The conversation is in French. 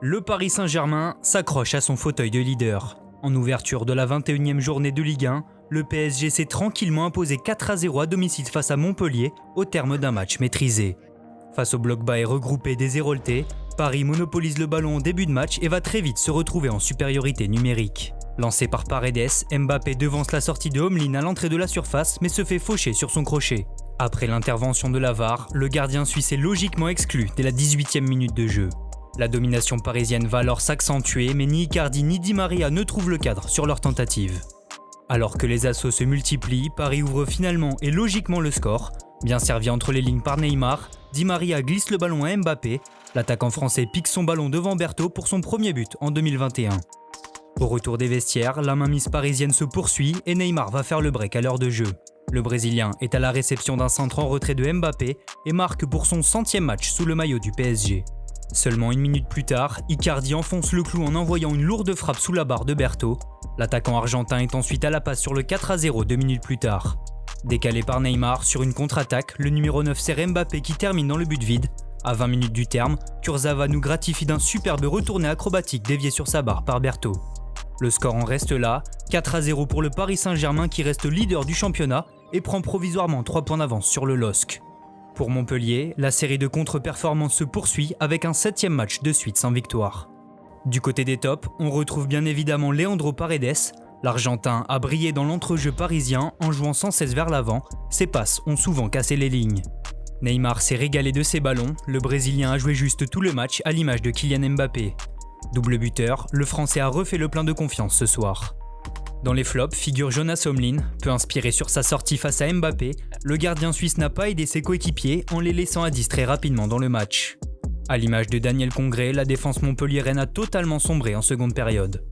Le Paris Saint-Germain s'accroche à son fauteuil de leader. En ouverture de la 21e journée de Ligue 1, le PSG s'est tranquillement imposé 4-0 à domicile face à Montpellier au terme d'un match maîtrisé. Face au bloc bas et regroupé des Héroltais, Paris monopolise le ballon au début de match et va très vite se retrouver en supériorité numérique. Lancé par Paredes, Mbappé devance la sortie de Homelin à l'entrée de la surface mais se fait faucher sur son crochet. Après l'intervention de la VAR, le gardien suisse est logiquement exclu dès la 18e minute de jeu. La domination parisienne va alors s'accentuer, mais ni Icardi ni Di Maria ne trouvent le cadre sur leur tentative. Alors que les assauts se multiplient, Paris ouvre finalement et logiquement le score. Bien servi entre les lignes par Neymar, Di Maria glisse le ballon à Mbappé, l'attaquant français pique son ballon devant Berthaud pour son premier but en 2021. Au retour des vestiaires, la mainmise parisienne se poursuit et Neymar va faire le break à l'heure de jeu. Le Brésilien est à la réception d'un centre en retrait de Mbappé et marque pour son 100e match sous le maillot du PSG. Seulement une minute plus tard, Icardi enfonce le clou en envoyant une lourde frappe sous la barre de Berthaud. L'attaquant argentin est ensuite à la passe sur le 4-0 2 minutes plus tard. Décalé par Neymar sur une contre-attaque, le numéro 9 serre Mbappé qui termine dans le but vide. À 20 minutes du terme, Kurzawa nous gratifie d'un superbe retourné acrobatique dévié sur sa barre par Berthaud. Le score en reste là, 4-0 pour le Paris Saint-Germain qui reste leader du championnat et prend provisoirement 3 points d'avance sur le LOSC. Pour Montpellier, la série de contre-performances se poursuit avec un 7e match de suite sans victoire. Du côté des tops, on retrouve bien évidemment Leandro Paredes. L'Argentin a brillé dans l'entrejeu parisien en jouant sans cesse vers l'avant, ses passes ont souvent cassé les lignes. Neymar s'est régalé de ses ballons, le Brésilien a joué juste tout le match à l'image de Kylian Mbappé. Double buteur, le Français a refait le plein de confiance ce soir. Dans les flops figure Jonas Homelin, peu inspiré sur sa sortie face à Mbappé, le gardien suisse n'a pas aidé ses coéquipiers en les laissant à 10 très rapidement dans le match. À l'image de Daniel Congré, la défense montpelliéraine a totalement sombré en seconde période.